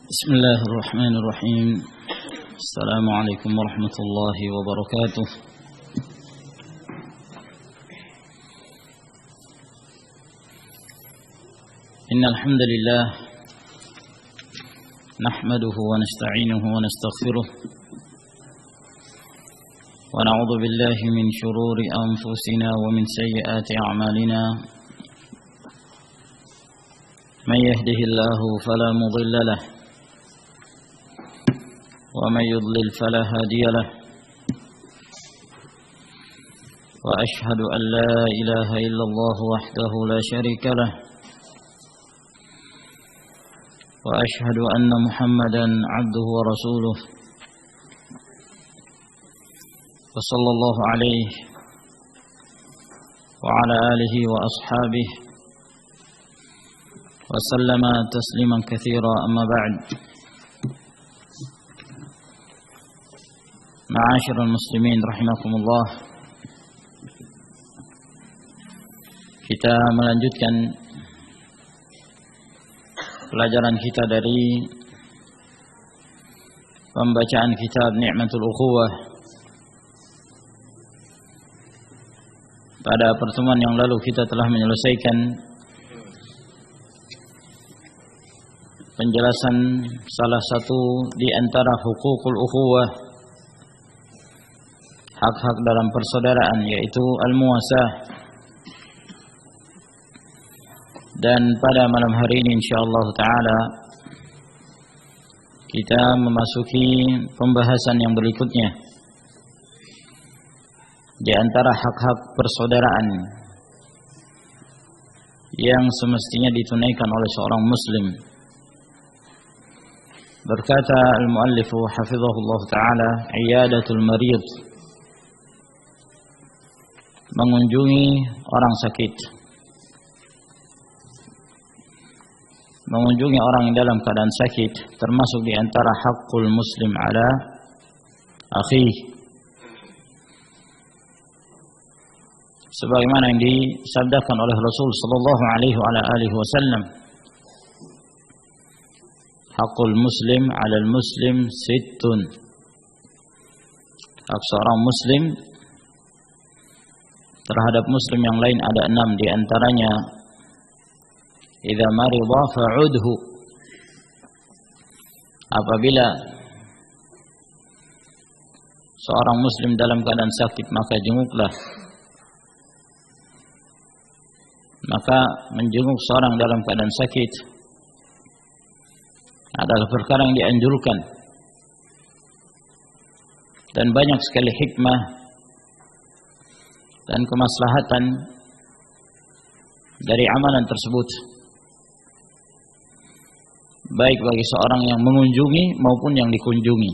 بسم الله الرحمن الرحيم. السلام عليكم ورحمة الله وبركاته. إن الحمد لله نحمده ونستعينه ونستغفره ونعوذ بالله من شرور أنفسنا ومن سيئات أعمالنا. من يهده الله فلا مضل له ومن يضلل فلا هادي له. وأشهد أن لا إله إلا الله وحده لا شريك له. وأشهد أن محمدا عبده ورسوله وصلى الله عليه وعلى آله وأصحابه وسلم تسليما كثيرا. أما بعد، Ma'asyiral muslimin rahimakumullah, kita melanjutkan pelajaran kita dari pembacaan kitab Ni'matul Ukhuwah. Pada pertemuan yang lalu kita telah menyelesaikan penjelasan salah satu di antara hukukul ukhuwah, hak-hak dalam persaudaraan, yaitu al-muwasah. Dan pada malam hari ini insyaallah ta'ala kita memasuki pembahasan yang berikutnya di antara hak-hak persaudaraan yang semestinya ditunaikan oleh seorang muslim. Berkata al-muallif hafizahullah ta'ala, iyadatul marid, mengunjungi orang sakit, mengunjungi orang yang dalam keadaan sakit, termasuk di antara hakul muslim ala akhi, sebagaimana yang disabdakan oleh Rasul sallallahu alaihi wasallam, hakul muslim ala muslim sittun, hak seorang muslim terhadap muslim yang lain ada 6, di antaranya idza marida fa'udhu, apabila seorang muslim dalam keadaan sakit maka jenguklah. Maka menjenguk seorang dalam keadaan sakit adalah perkara yang dianjurkan, dan banyak sekali hikmah dan kemaslahatan dari amalan tersebut, baik bagi seorang yang mengunjungi maupun yang dikunjungi.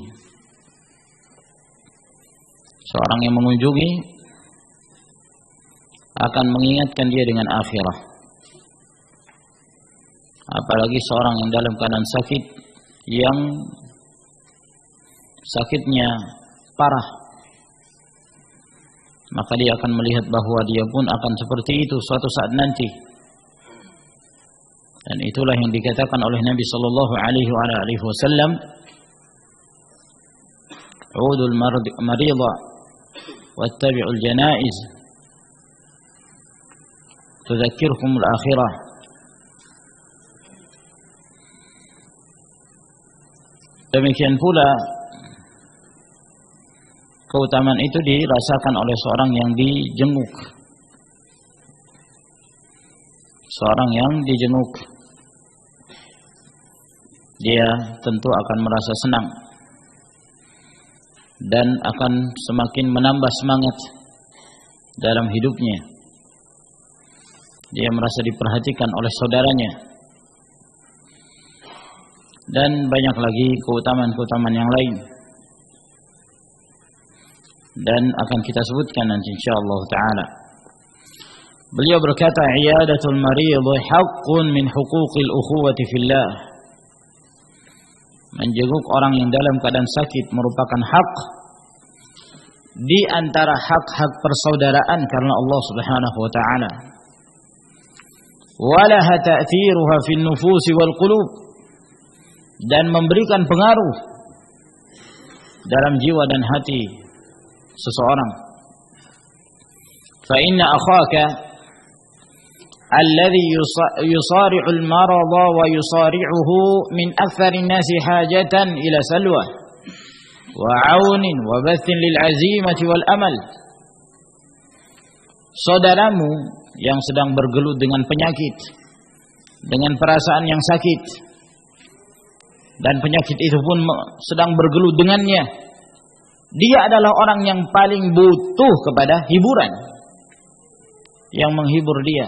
Seorang yang mengunjungi akan mengingatkan dia dengan akhirah, apalagi seorang yang dalam keadaan sakit, yang sakitnya parah, maka dia akan melihat bahwa dia pun akan seperti itu suatu saat nanti. Dan itulah yang dikatakan oleh Nabi sallallahu alaihi wasallam, udul marida wattabi'ul janaiz tudzakkirkumul akhirah. Demikian pula keutamaan itu dirasakan oleh seorang yang dijenguk. Seorang yang dijenguk, dia tentu akan merasa senang dan akan semakin menambah semangat dalam hidupnya. Dia merasa diperhatikan oleh saudaranya, dan banyak lagi keutamaan-keutamaan yang lain, dan akan kita sebutkan nanti insyaallah ta'ala. Beliau berkata, iyadatul marid haqqun min huquqil ukhuwati fillah, menjenguk orang yang dalam keadaan sakit merupakan hak di antara hak-hak persaudaraan karena Allah Subhanahu wa ta'ala. Walaha ta'thiruha fin nufusi wal qulub, dan memberikan pengaruh dalam jiwa dan hati seseorang. Fa inna akhaka alladhi yusari'u al-marada wa yusari'uhu min akthari an-nasi hajatan ila salwa wa 'aunin wa bathin lil 'azimati wal amal. Saudaramu yang sedang bergelut dengan penyakit, dengan perasaan yang sakit, dan penyakit itu pun sedang bergelut dengannya, dia adalah orang yang paling butuh kepada hiburan, yang menghibur dia,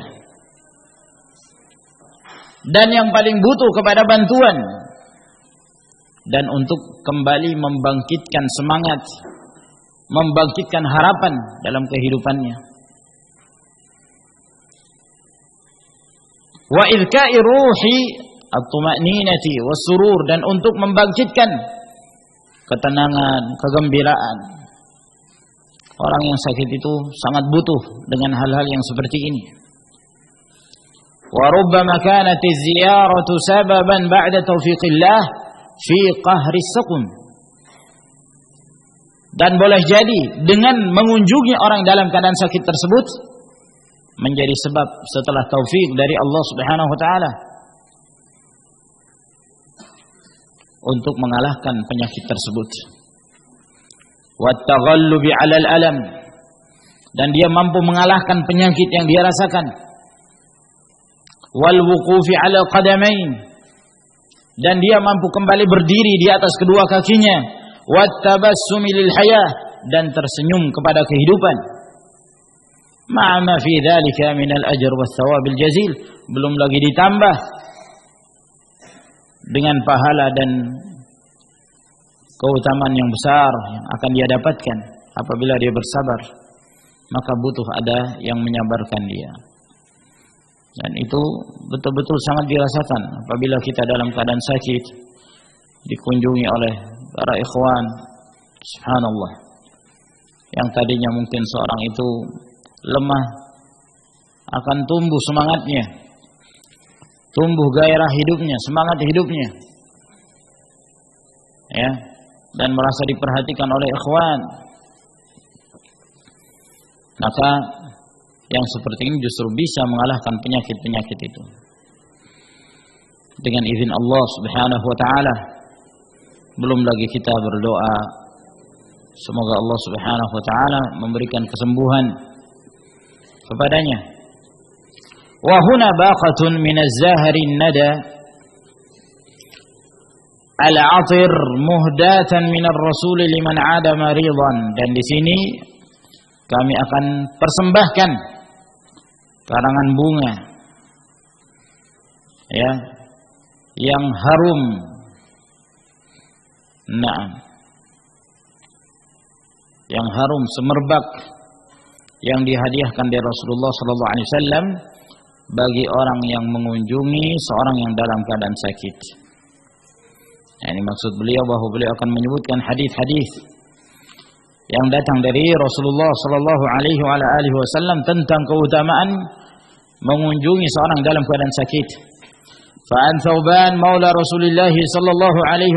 dan yang paling butuh kepada bantuan, dan untuk kembali membangkitkan semangat, membangkitkan harapan dalam kehidupannya. Wa idka'i ruhi at-tuma'ninati was-surur, dan untuk membangkitkan ketenangan, kegembiraan. Orang yang sakit itu sangat butuh dengan hal-hal yang seperti ini. Wa rubbama kanat az-ziyaratu sababan ba'da taufiqillah fi qahri as-saqm. Dan boleh jadi dengan mengunjungi orang dalam keadaan sakit tersebut menjadi sebab setelah taufik dari Allah Subhanahu wa taala untuk mengalahkan penyakit tersebut. Wa taghallubi 'ala al-alam, dan dia mampu mengalahkan penyakit yang dia rasakan. Wal wuqufi 'ala qadamain, dan dia mampu kembali berdiri di atas kedua kakinya. Wat tabassumi lil hayah, dan tersenyum kepada kehidupan. Ma'a ma fi dzalika min al-ajr was thawabil jazil, belum lagi ditambah dengan pahala dan keutamaan yang besar yang akan dia dapatkan apabila dia bersabar. Maka butuh ada yang menyabarkan dia, dan itu betul-betul sangat dirasakan apabila kita dalam keadaan sakit dikunjungi oleh para ikhwan. Subhanallah, yang tadinya mungkin seorang itu lemah, akan tumbuh semangatnya, tumbuh gairah hidupnya, semangat hidupnya, ya, dan merasa diperhatikan oleh ikhwan. Maka yang seperti ini justru bisa mengalahkan penyakit-penyakit itu dengan izin Allah Subhanahu wa taala. Belum lagi kita berdoa semoga Allah Subhanahu wa taala memberikan kesembuhan kepadanya. Wa huna baqatun min az-zahri an-nada al-'atir muhdatan min ar-rasul liman 'ada maridan, dan di sini kami akan persembahkan karangan bunga, ya, yang harum. Naam, yang harum semerbak, yang dihadiahkan dari Rasulullah sallallahu alaihi wasallam bagi orang yang mengunjungi seorang yang dalam keadaan sakit. Ini maksud beliau bahwa beliau akan menyebutkan hadis-hadis yang datang dari Rasulullah sallallahu alaihi wasallam tentang keutamaan mengunjungi seorang dalam keadaan sakit. Fa an Thauban maula Rasulillah sallallahu alaihi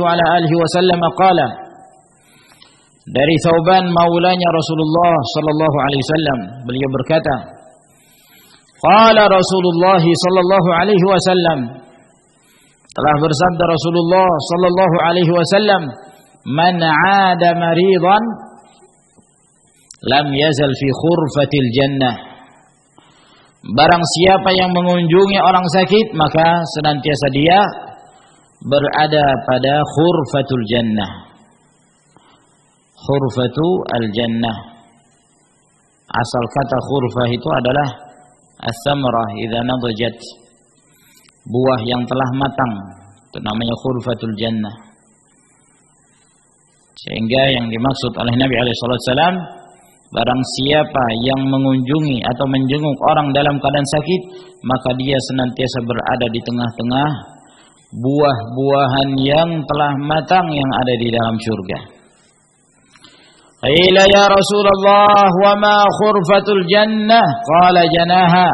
wasallam qala, dari Thauban maulanya Rasulullah sallallahu alaihi wasallam, beliau berkata, qala Rasulullah sallallahu alaihi wasallam, telah bersabda Rasulullah sallallahu alaihi wasallam, man 'ada maridan lam yazal fi khurfatil jannah, barang siapa yang mengunjungi orang sakit maka senantiasa dia berada pada khurfatul jannah. Khurfatu al-jannah, asal kata khurfah itu adalah as-samrah idza nadajat, buah yang telah matang, itu namanya khurfatul jannah. Sehingga yang dimaksud oleh Nabi SAW, barang siapa yang mengunjungi atau menjenguk orang dalam keadaan sakit, maka dia senantiasa berada di tengah-tengah buah-buahan yang telah matang yang ada di dalam surga. Qila ya Rasulullah wa ma khurfatul jannah? Qala janaha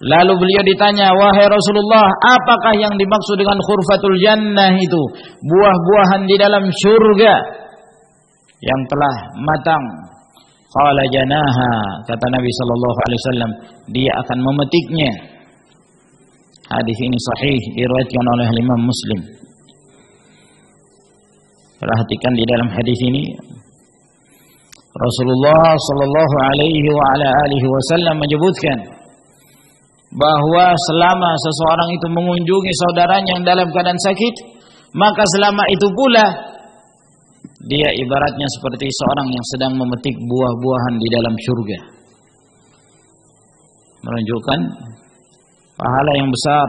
Lalu beliau ditanya, wahai Rasulullah, apakah yang dimaksud dengan khurfatul jannah itu? Buah-buahan di dalam surga yang telah matang. Qala janaha, kata Nabi sallallahu alaihi wasallam, dia akan memetiknya. Hadis ini sahih, diriwayatkan oleh Imam Muslim. Perhatikan di dalam hadis ini Rasulullah sallallahu alaihi wa ala alihi wasallam menyebutkan bahwa selama seseorang itu mengunjungi saudaranya yang dalam keadaan sakit, maka selama itu pula dia ibaratnya seperti seorang yang sedang memetik buah-buahan di dalam surga. Menunjukkan pahala yang besar,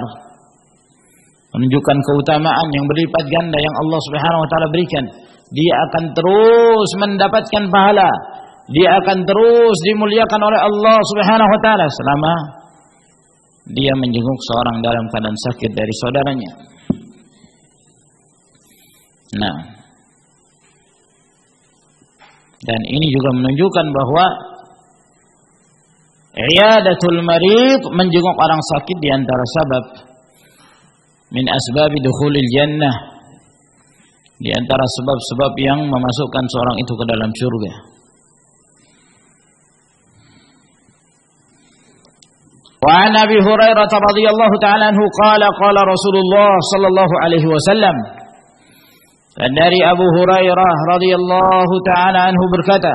menunjukkan keutamaan yang berlipat ganda yang Allah Subhanahu wa taala berikan. Dia akan terus mendapatkan pahala, dia akan terus dimuliakan oleh Allah Subhanahu wa taala selama dia menjenguk seorang dalam keadaan sakit dari saudaranya. Nah, dan ini juga menunjukkan bahwa iyadatul marid, menjenguk orang sakit, di antara sebab min asbabi dukhulil jannah, di antara sebab-sebab yang memasukkan seorang itu ke dalam surga. Wa an Abi Hurairah radhiyallahu ta'ala anhu qala qala Rasulullah sallallahu alaihi wasallam, dan dari Abu Hurairah radhiyallahu ta'ala anhu berkata,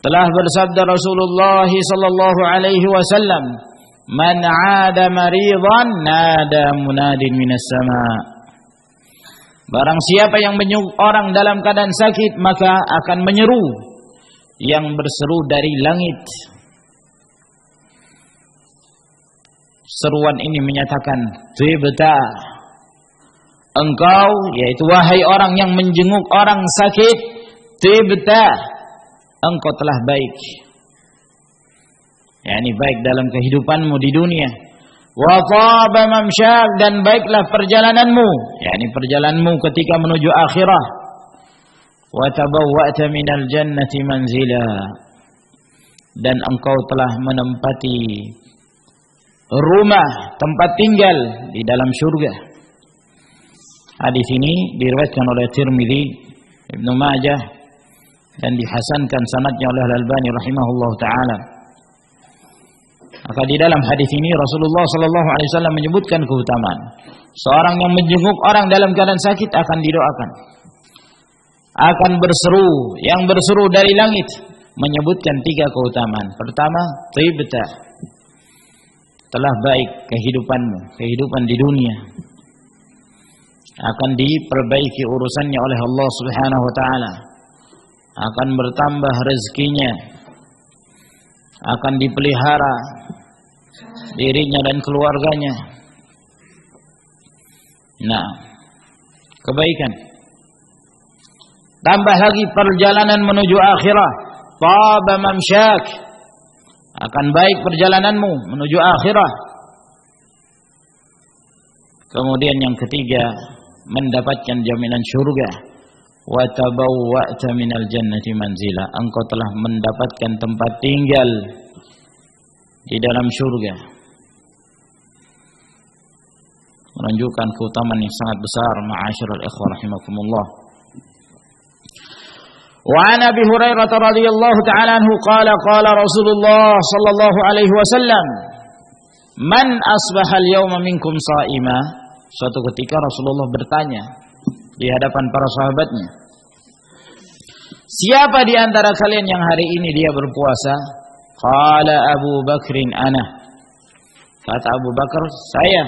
telah bersabda Rasulullah sallallahu alaihi wasallam, man 'ada maridan nada munadin minas sama. Barang siapa yang menjenguk orang dalam keadaan sakit, maka akan menyeru yang berseru dari langit. Seruan ini menyatakan, tibta, engkau, yaitu wahai orang yang menjenguk orang sakit, tibta, engkau telah baik. yakni baik dalam kehidupanmu di dunia. Wa taba mamsyak, dan baiklah perjalananmu, yakni perjalananmu ketika menuju akhirah. Wa tabawwa'ta minal jannati manzila, dan engkau telah menempati rumah tempat tinggal di dalam surga. Hadis ini diriwayatkan oleh Tirmidzi, Ibnu Majah, dan dihasankan sanadnya oleh Al-Albani rahimahullah taala. Maka di dalam hadis ini Rasulullah sallallahu alaihi wasallam menyebutkan keutamaan seorang yang menjenguk orang dalam keadaan sakit akan didoakan, akan berseru, yang berseru dari langit menyebutkan 3 keutamaan. Pertama, tibta, telah baik kehidupanmu, kehidupan di dunia, akan diperbaiki urusannya oleh Allah Subhanahu wa taala, akan bertambah rezekinya, akan dipelihara dirinya dan keluarganya. Nah, kebaikan. Tambah lagi perjalanan menuju akhirah, taba mamsyak, akan baik perjalananmu menuju akhirah. Kemudian yang ketiga, mendapatkan jaminan surga. Wa tabawwa'ta minal jannati manzila, engkau telah mendapatkan tempat tinggal di dalam surga. Menunjukkan keutamaan yang sangat besar, ma'asyiral ikhwah rahimakumullah. Wa an Abi Hurairah radhiyallahu ta'ala anhu qala qala Rasulullah sallallahu alaihi wasallam, man asbaha al-yawma minkum sha'ima. Suatu ketika Rasulullah bertanya di hadapan para sahabatnya, siapa di antara kalian yang hari ini dia berpuasa? Qala Abu Bakrin ana. Kata Abu Bakar, saya.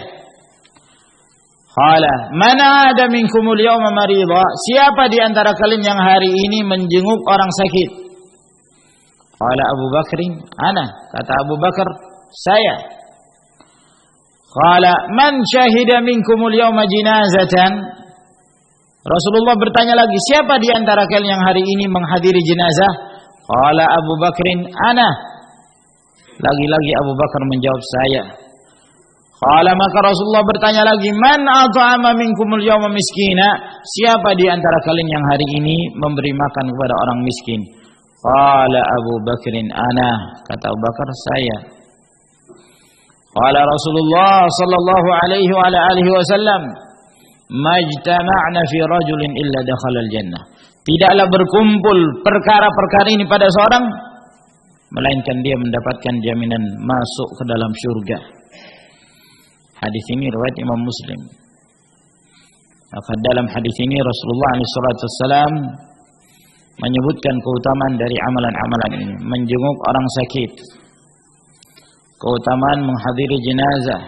Qala man ada minkumul yawma marida, siapa di antara kalian yang hari ini menjenguk orang sakit? Qala Abu Bakrin ana. Kata Abu Bakar, saya. Qala man syahida minkumul yawma jinazatan. Rasulullah bertanya lagi, siapa di antara kalian yang hari ini menghadiri jenazah? Qala Abu Bakrin ana. Lagi-lagi Abu Bakar menjawab, saya. Qala, maka Rasulullah bertanya lagi, man at'ama minkumul yawma miskina, siapa di antara kalian yang hari ini memberi makan kepada orang miskin? Qala Abu Bakrin ana. Kata Abu Bakar, saya. Qala Rasulullah sallallahu alaihi wa ala alihi wasallam, "Majtama'na fi rajulin illa dakhala al-jannah." Tidaklah berkumpul perkara-perkara ini pada seorang melainkan dia mendapatkan jaminan masuk ke dalam surga. Hadis ini riwayat Imam Muslim. Maka dalam hadis ini Rasulullah SAW menyebutkan keutamaan dari amalan-amalan ini. Menjenguk orang sakit, keutamaan menghadiri jenazah,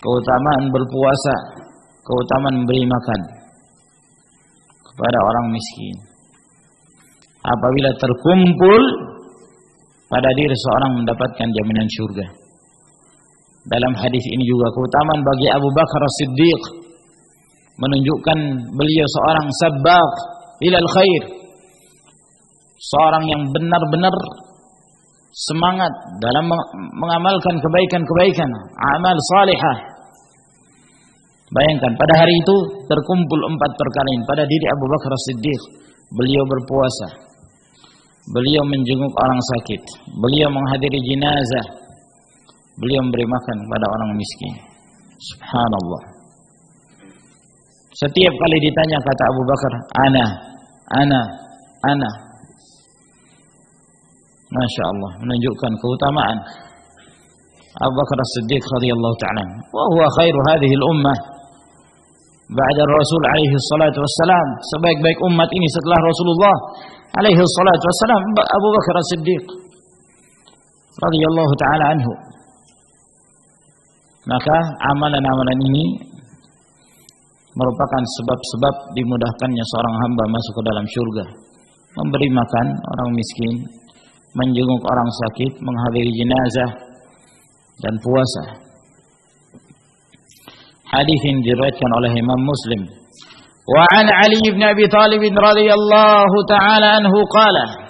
keutamaan berpuasa, keutamaan memberi makan kepada orang miskin. Apabila terkumpul pada diri seorang mendapatkan jaminan surga. Dalam hadis ini juga keutamaan bagi Abu Bakar As-Siddiq, menunjukkan beliau seorang sabbaq ilal khair, seorang yang benar-benar semangat dalam mengamalkan kebaikan-kebaikan, amal salihah. Bayangkan pada hari itu terkumpul 4 perkara ini pada diri Abu Bakar As-Siddiq. Beliau berpuasa, beliau menjenguk orang sakit, beliau menghadiri jenazah, beliau memberi makan kepada orang miskin. Subhanallah. Setiap kali ditanya kata Abu Bakar, ana. Masya Allah, menunjukkan keutamaan Abu Bakar As-Siddiq radhiyallahu ta'ala. Wa huwa khairu hadhihi al-ummah ba'da Rasul alaihi salatu wassalam. Sebaik-baik umat ini setelah Rasulullah alaihi salatu wassalam Abu Bakar As-Siddiq radhiyallahu ta'ala anhu. Maka amalan-amalan ini merupakan sebab-sebab dimudahkannya seorang hamba masuk ke dalam surga. Memberi makan orang miskin, menjenguk orang sakit, menghadiri jenazah, dan puasa. Hadis ini diriwayatkan oleh Imam Muslim. Wa an Ali bin Abi Thalib radhiyallahu ta'ala anhu qala.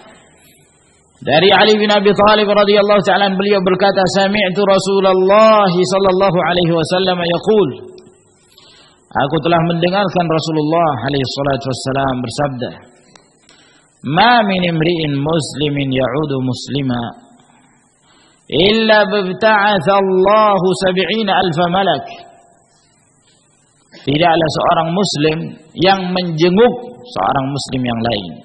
Dari Ali bin Abi Thalib radhiyallahu ta'ala beliau berkata, sami'tu Rasulullah sallallahu alaihi wasallam yaqul. Aku telah mendengarkan Rasulullah alaihi salatu wassalam bersabda, "Ma min imri'in muslimin ya'udu muslima illa bibta'atha Allah 70,000 malak." Tidaklah seorang muslim yang menjenguk seorang muslim yang lain,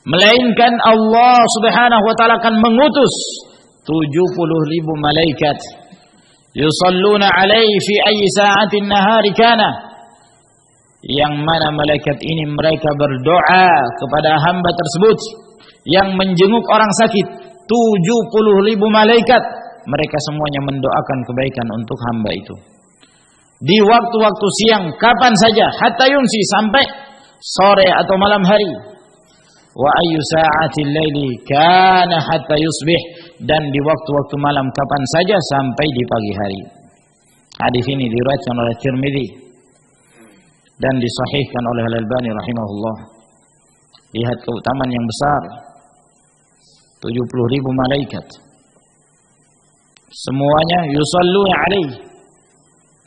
melainkan Allah Subhanahu wa taala akan mengutus 70,000 malaikat yusalluna alaihi fi ayyi sa'atin nahari kana, yang mana malaikat ini mereka berdoa kepada hamba tersebut yang menjenguk orang sakit. 70,000 malaikat, mereka semuanya mendoakan kebaikan untuk hamba itu di waktu-waktu siang kapan saja, hatta yumsi, sampai sore atau malam hari. Wa ayyu sa'atil laili kana hatta yusbih, dan di waktu-waktu malam kapan saja sampai di pagi hari. Hadis ini diriwayatkan oleh Tirmidzi dan disahihkan oleh Al-Albani rahimahullah. Lihat keutamaan yang besar. 70,000 malaikat, semuanya yusalluna alaihi,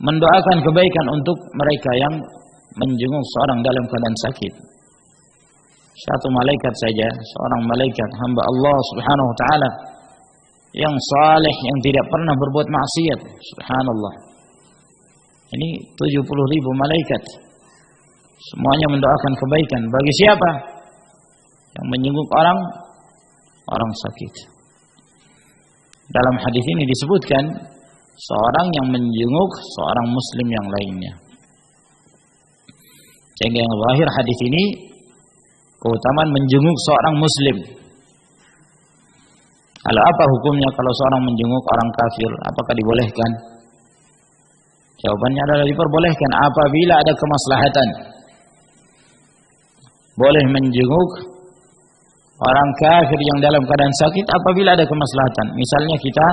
mendoakan kebaikan untuk mereka yang menjenguk seorang dalam keadaan sakit. Satu malaikat saja, seorang malaikat hamba Allah Subhanahu wa taala yang saleh, yang tidak pernah berbuat maksiat. Subhanallah. Ini 70,000 malaikat, semuanya mendoakan kebaikan bagi siapa? Yang menjenguk orang sakit. Dalam hadis ini disebutkan seorang yang menjenguk seorang muslim yang lainnya. Sehingga yang zahir hadis ini keutamaan menjenguk seorang muslim. Kalau apa hukumnya kalau seorang menjenguk orang kafir? Apakah dibolehkan? Jawabannya adalah diperbolehkan apabila ada kemaslahatan. Boleh menjenguk orang kafir yang dalam keadaan sakit apabila ada kemaslahatan. Misalnya kita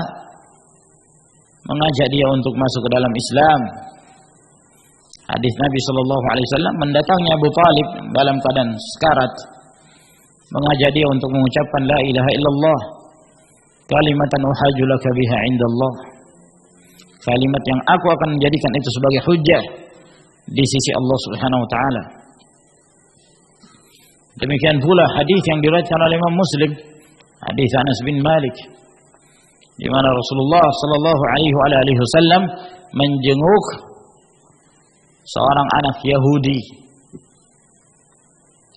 mengajak dia untuk masuk ke dalam Islam. Hadis Nabi sallallahu alaihi wasallam mendatangi Abu Talib dalam keadaan sekarat, mengajak dia untuk mengucapkan la ilaha illallah, kalimatan uhajju laka biha indallah, kalimat yang aku akan menjadikan itu sebagai hujjah di sisi Allah Subhanahu wa taala. Demikian pula hadis yang diriwayatkan oleh Imam Muslim, hadis Anas bin Malik, di mana Rasulullah sallallahu alaihi wasallam menjenguk seorang anak Yahudi.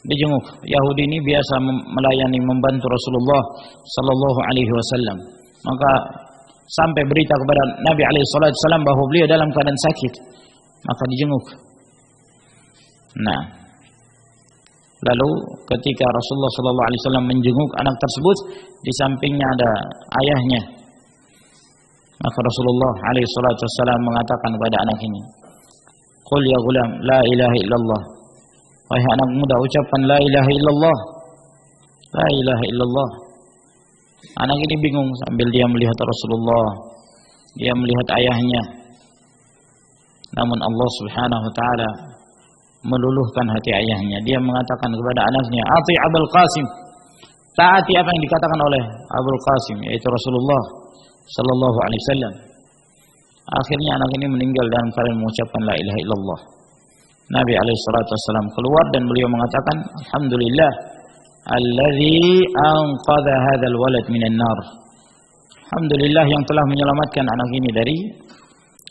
Dijenguk. Yahudi ini biasa melayani, membantu Rasulullah sallallahu alaihi wasallam. Maka sampai berita kepada Nabi alaihi wasallam bahwa beliau dalam keadaan sakit, maka dijenguk. Nah, lalu ketika Rasulullah sallallahu alaihi wasallam menjenguk anak tersebut, di sampingnya ada ayahnya. Maka Rasulullah alaihi wasallam mengatakan kepada anak ini, "Qul ya ghulam, la ilaha illallah." Wahai anak muda, ucapkan la ilaha illallah. La ilaha illallah. Anak ini bingung sambil dia melihat Rasulullah, dia melihat ayahnya. Namun Allah Subhanahu wa taala meluluhkan hati ayahnya. Dia mengatakan kepada anaknya, "Ati Abul Qasim." Taati apa yang dikatakan oleh Abul Qasim, yaitu Rasulullah sallallahu alaihi wasallam. Akhirnya anak ini meninggal dalam keadaan mengucapkan la ilaha illallah. Nabi alaihi salatu wasallam keluar dan beliau mengatakan, "Alhamdulillah alladzi anqadha hadzal walad minan nar." Alhamdulillah yang telah menyelamatkan anak ini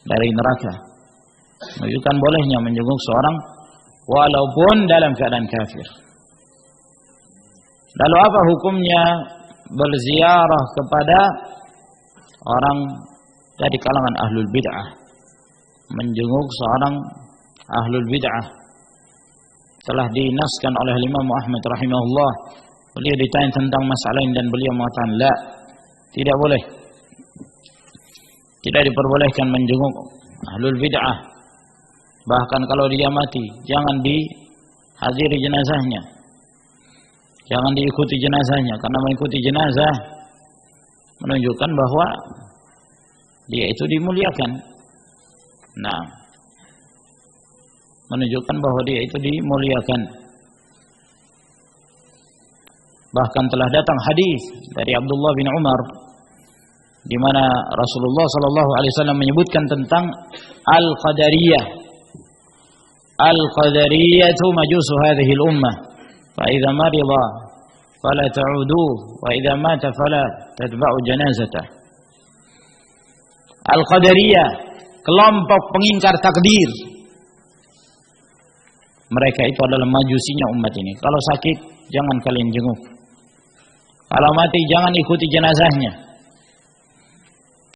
dari neraka. Menunjukkan bolehnya menjenguk seorang walaupun dalam keadaan kafir. Lalu apa hukumnya berziarah kepada orang dari kalangan ahlul bid'ah? Menjenguk seorang ahlul bid'ah telah dinaskan oleh Imam Ahmad rahimahullah. Beliau ditanya tentang masalah ini dan beliau mengatakan, la, tidak boleh. Tidak diperbolehkan menjenguk ahlul bid'ah. Bahkan kalau dia mati, jangan dihadiri jenazahnya. Jangan diikuti jenazahnya, karena mengikuti jenazah menunjukkan bahwa dia itu dimuliakan. Nah, menunjukkan bahwa dia itu dimuliakan. Bahkan telah datang hadis dari Abdullah bin Umar di mana Rasulullah sallallahu alaihi wasallam menyebutkan tentang al-qadariyah. Al-qadariyatu majusu hadhihi al-ummah. Fa idza marida fala ta'uduhu wa idza mata fala tatba'u janazatah. Al-qadariyah, kelompok pengingkar takdir. Mereka itu adalah majusinya umat ini. Kalau sakit, jangan kalian jenguk. Kalau mati, jangan ikuti jenazahnya.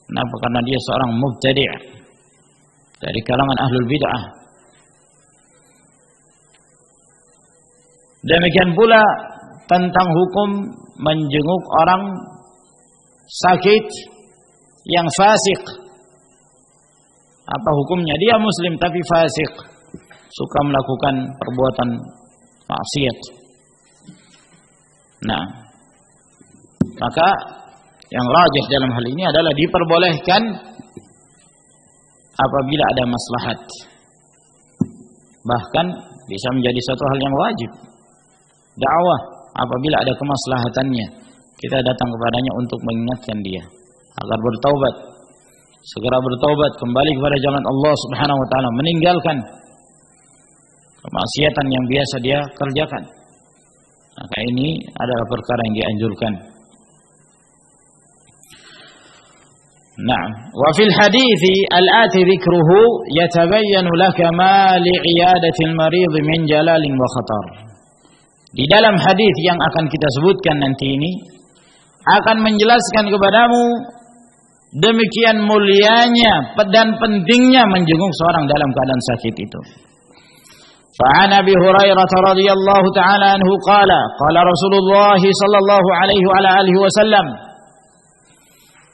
Kenapa? Karena dia seorang mubtadi' dari kalangan ahlul bid'ah. Demikian pula tentang hukum menjenguk orang sakit yang fasik. Apa hukumnya? Dia muslim tapi fasik, suka melakukan perbuatan maksiat. Nah, maka yang rajih dalam hal ini adalah diperbolehkan apabila ada maslahat. Bahkan bisa menjadi suatu hal yang wajib. Dakwah apabila ada kemaslahatannya, kita datang kepadanya untuk mengingatkan dia agar bertaubat, segera bertaubat kembali kepada jalan Allah Subhanahu wa taala, meninggalkan kemaksiatan yang biasa dia kerjakan. Maka ini adalah perkara yang dianjurkan. Na'am. Wa fil hadithi al-ati dzikruhu yatabayyanu laka ma li'iyadati al-marid min jalalin wa khatar. Di dalam hadis yang akan kita sebutkan nanti ini akan menjelaskan kepadamu demikian mulianya dan pentingnya menjenguk seorang dalam keadaan sakit itu. Fa'an Abi Hurairah radhiyallahu ta'ala anhu qala Rasulullah sallallahu alaihi wa alihi wasallam.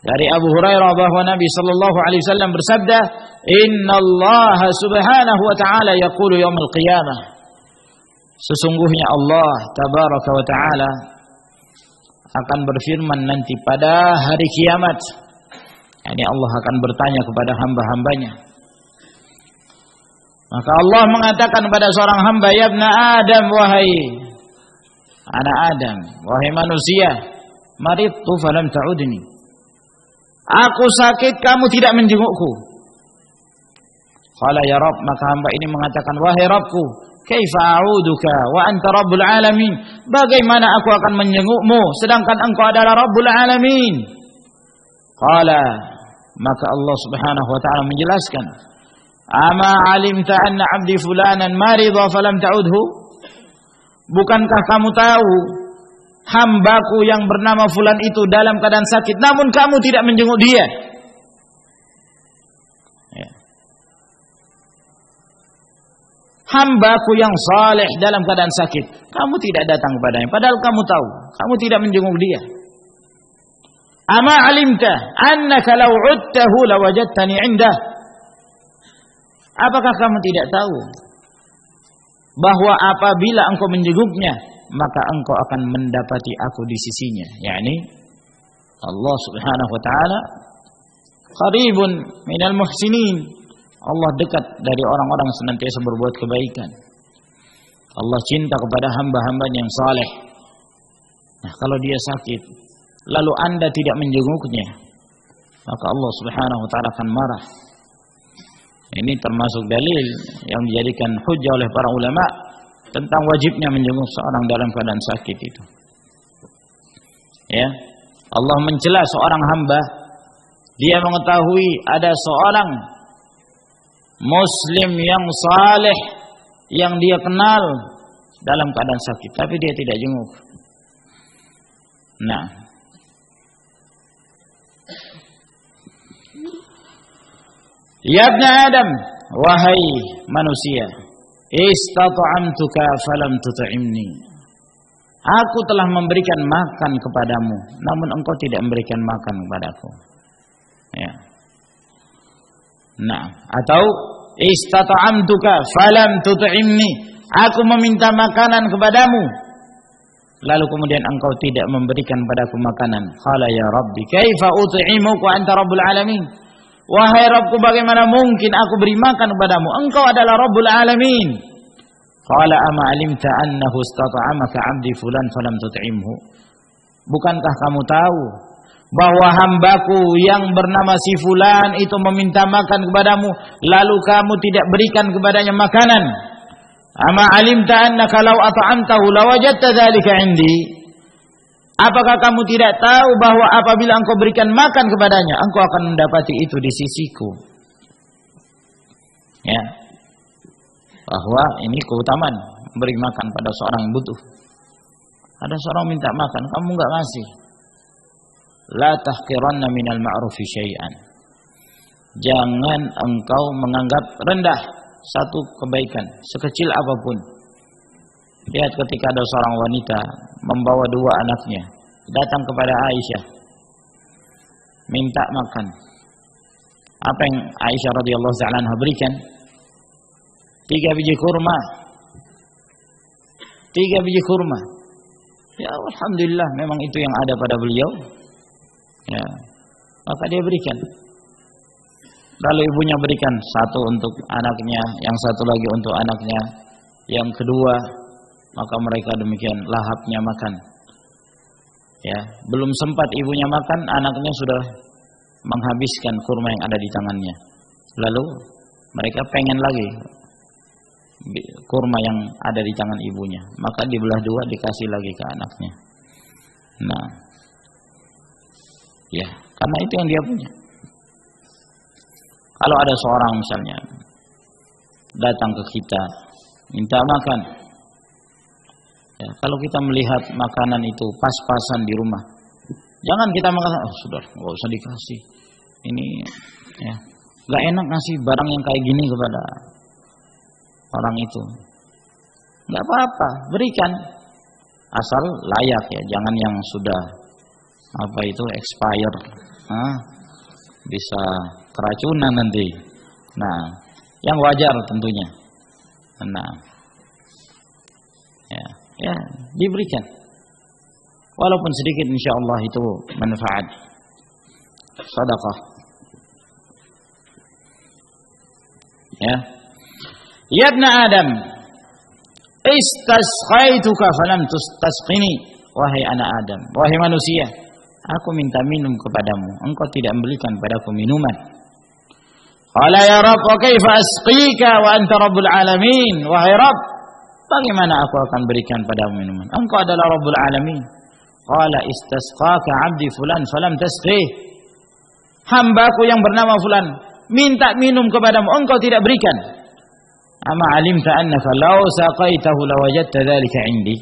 Dari Abu Hurairah bahwa Nabi sallallahu alaihi wasallam bersabda, "Innallaha subhanahu wa ta'ala yaqulu yaumil qiyamah." Sesungguhnya Allah tabaraka wa ta'ala akan berfirman nanti pada hari kiamat. Yani Allah akan bertanya kepada hamba-hambanya. Maka Allah mengatakan pada seorang hamba, "Ya ibna Adam, wahai anak Adam, wahai manusia, maridtu falam ta'udni." Aku sakit, kamu tidak menjengukku. Qala ya Rabb, maka hamba ini mengatakan, "Wahai Rabbku, kaifa a'uduka wa anta rabbul alamin?" Bagaimana aku akan menjengukmu sedangkan engkau adalah Rabbul alamin? Qala, maka Allah Subhanahu wa taala menjelaskan, "Ama 'alimta anna 'abdi fulanan marida falam ta'udhu?" Bukankah kamu tahu hambaku yang bernama fulan itu dalam keadaan sakit namun kamu tidak menjenguk dia? Ya. Hambaku yang saleh dalam keadaan sakit, kamu tidak datang kepadanya padahal kamu tahu, kamu tidak menjenguk dia. Ama 'alimta annaka law 'udtahu lawajadtani 'indah? Apakah kamu tidak tahu bahwa apabila engkau menjenguknya maka engkau akan mendapati aku di sisinya? yakni Allah Subhanahu wa taala qaribun minal muhsinin. Allah dekat dari orang-orang yang senantiasa berbuat kebaikan. Allah cinta kepada hamba-hambanya yang saleh. Nah, kalau dia sakit lalu Anda tidak menjenguknya, maka Allah Subhanahu wa taala akan marah. Ini termasuk dalil yang dijadikan hujjah oleh para ulama tentang wajibnya menjenguk seorang dalam keadaan sakit itu. Ya, Allah mencela seorang hamba, dia mengetahui ada seorang muslim yang saleh yang dia kenal dalam keadaan sakit, tapi dia tidak jenguk. Nah, ya ibn Adam, wahai manusia, istata'amtuka falam tut'imni. Aku telah memberikan makan kepadamu, namun engkau tidak memberikan makan kepadaku. Ya. Nah, atau istata'amtuka falam tut'imni. Aku meminta makanan kepadamu, lalu kemudian engkau tidak memberikan padaku makanan. Qala ya Rabbi, kaifa ut'imuka wa anta rabbul alamin? Wahai Rabbku, bagaimana mungkin aku beri makan kepadamu? Engkau adalah Rabbul Alamin. Qala ama alimta annahu istata'amaka 'abdi fulan falam tut'imhu? Bukankah kamu tahu bahwa hambaku yang bernama si fulan itu meminta makan kepadamu lalu kamu tidak berikan kepadanya makanan? Ama alimta annaka law at'amtahu lawajadta dzalika 'indi? Apakah kamu tidak tahu bahwa apabila engkau berikan makan kepadanya, engkau akan mendapati itu di sisiku? Ya, bahwa ini keutamaan beri makan pada seorang yang butuh. Ada seorang minta makan, kamu enggak ngasih. La tahqiranna minal ma'rufi syai'an. Jangan engkau menganggap rendah satu kebaikan, sekecil apapun. Lihat ketika ada seorang wanita membawa dua anaknya datang kepada Aisyah minta makan. Apa yang Aisyah radhiyallahu ta'ala anha berikan? 3 biji kurma. 3 biji kurma. Ya alhamdulillah, memang itu yang ada pada beliau. Ya, maka dia berikan. Lalu ibunya berikan satu untuk anaknya, yang satu lagi untuk anaknya, yang kedua. Maka mereka demikian lahapnya makan. Ya, belum sempat ibunya makan, anaknya sudah menghabiskan kurma yang ada di tangannya. Lalu mereka pengen lagi kurma yang ada di tangan ibunya, maka dibelah dua dikasih lagi ke anaknya. Nah, ya, karena itu yang dia punya. Kalau ada seorang misalnya datang ke kita minta makan, ya, kalau kita melihat makanan itu pas-pasan di rumah, jangan kita mengatakan, oh sudah, nggak usah dikasih. Ini, ya, nggak enak ngasih barang yang kayak gini kepada orang itu. Nggak apa-apa, berikan, asal layak ya, jangan yang sudah apa itu expired, bisa keracunan nanti. Nah, yang wajar tentunya. Nah, ya, diberikan walaupun sedikit, insyaallah itu manfaat, sedekah. Ya, ya ibn Adam, istasqaituka falam tasqini. Wahai anak Adam, wahai manusia, aku minta minum kepadamu, engkau tidak memberikan padaku minuman. Qala ya Rabb, wa kaifa asqika wa anta rabbul alamin? Wahai Rabb, bagaimana aku akan berikan padamu minuman? Engkau adalah Rabbul Alamin. Qala istasqaka 'abdi fulan falam tasqih. hambaku yang bernama fulan minta minum kepadamu, engkau tidak berikan. Ama alimta annaka law saqaitahu lawajadta dzalika indi.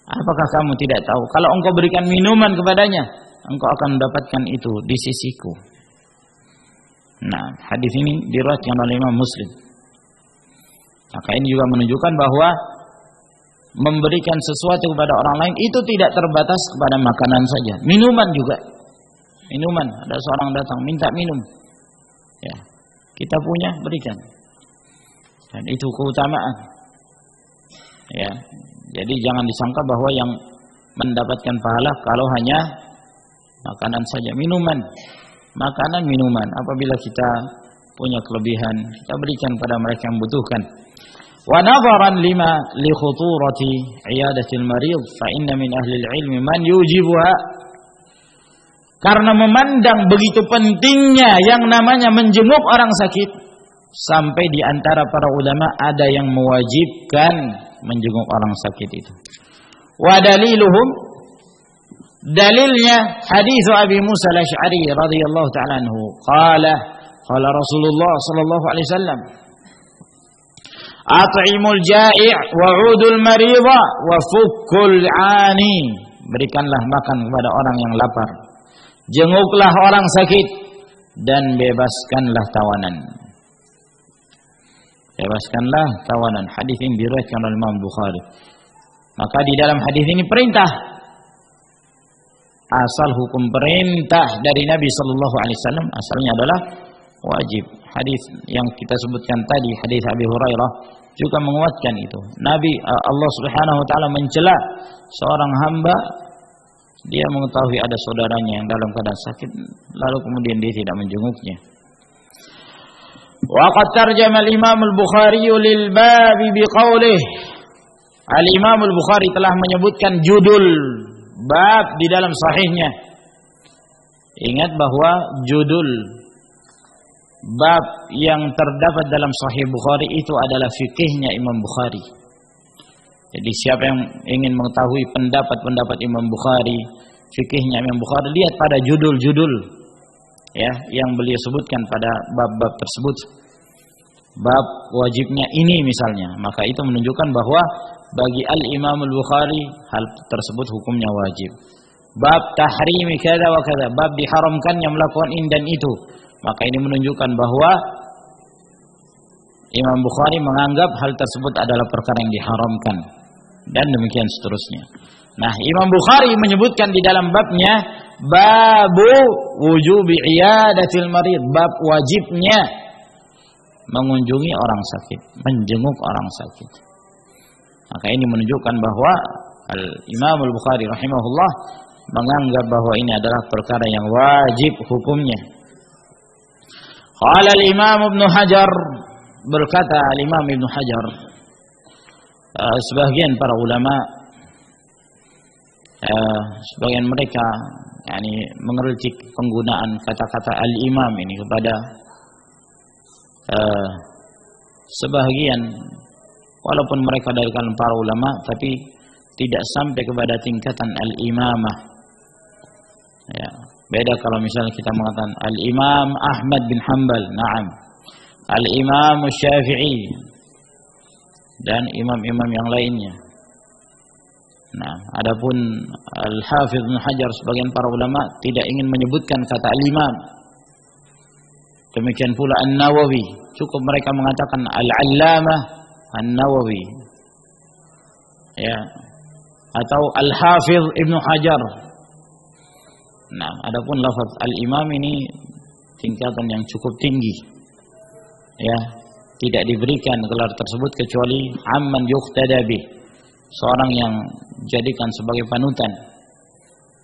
Apakah kamu tidak tahu kalau engkau berikan minuman kepadanya, engkau akan mendapatkan itu di sisiku. Nah, hadis ini diriwayatkan oleh Imam Muslim. Maka ini juga menunjukkan bahwa memberikan sesuatu kepada orang lain itu tidak terbatas kepada makanan saja, minuman juga. Minuman, ada seorang datang minta minum, ya, kita punya berikan, dan itu keutamaan. Ya, jadi jangan disangka bahwa yang mendapatkan pahala kalau hanya makanan saja, minuman, makanan, minuman. Apabila kita punya kelebihan, kita berikan pada mereka yang membutuhkan. Wa nadharan lima li khuturati iyadatil marid fa inna min ahli al-ilmi man yujibuha. Karena memandang begitu pentingnya yang namanya menjenguk orang sakit, sampai di antara para ulama ada yang mewajibkan menjenguk orang sakit itu. Wa daliluhum, dalilnya hadis Abi Musa al-Asy'ari radhiyallahu ta'ala anhu, qala Rasulullah sallallahu alaihi wasallam, at'imul ja'i' wa'udul marida wa fukkul 'ani. Berikanlah makan kepada orang yang lapar, jenguklah orang sakit, dan bebaskanlah tawanan. Bebaskanlah tawanan. Hadis ini diriwayatkan oleh Imam Bukhari. Maka di dalam hadis ini perintah, asal hukum perintah dari Nabi sallallahu alaihi wasallam asalnya adalah wajib. Hadis yang kita sebutkan tadi, hadis Abi Hurairah, juga menguatkan itu. Nabi Allah Subhanahu wa taala mencela seorang hamba, dia mengetahui ada saudaranya yang dalam keadaan sakit, lalu kemudian dia tidak menjenguknya. Wa qad tarjama al-Imam al-Bukhari lil bab biqaulih. Al-Imam al-Bukhari telah menyebutkan judul bab di dalam sahihnya. Ingat bahwa judul bab yang terdapat dalam Sahih Bukhari itu adalah fikihnya Imam Bukhari. Jadi siapa yang ingin mengetahui pendapat-pendapat Imam Bukhari, fikihnya Imam Bukhari, lihat pada judul-judul ya yang beliau sebutkan pada bab-bab tersebut. Bab wajibnya ini misalnya, maka itu menunjukkan bahwa bagi Al-Imam Al-Bukhari hal tersebut hukumnya wajib. Bab tahrimi kada wa kada, bab diharamkannya melakukan ini dan itu, maka ini menunjukkan bahwa Imam Bukhari menganggap hal tersebut adalah perkara yang diharamkan, dan demikian seterusnya. Nah, Imam Bukhari menyebutkan di dalam babnya babu wujubi iyadatil marid, bab wajibnya mengunjungi orang sakit, menjenguk orang sakit. Maka ini menunjukkan bahwa Imam Al-Bukhari rahimahullah menganggap bahwa ini adalah perkara yang wajib hukumnya. Qala al-Imam Ibnu Hajar, berkata al-Imam Ibnu Hajar, sebagian para ulama, sebagian mereka mengeritik penggunaan kata-kata al-imam ini kepada sebagian, walaupun mereka dari kalangan para ulama, tapi tidak sampai kepada tingkatan al-imamah. Ya, beda kalau misalnya kita mengatakan al-Imam Ahmad bin Hanbal, na'am, al-Imam Syafi'i, dan imam-imam yang lainnya. Nah, adapun Al-Hafidz Ibnu Hajar, sebagian para ulama tidak ingin menyebutkan kata al-imam. Demikian pula An-Nawawi, cukup mereka mengatakan Al-Allamah An-Nawawi, ya, atau Al-Hafidz Ibnu Hajar. Nah, adapun lafaz al-imam ini tingkatan yang cukup tinggi, ya, tidak diberikan gelar tersebut kecuali amman yuqtada bih, seorang yang jadikan sebagai panutan.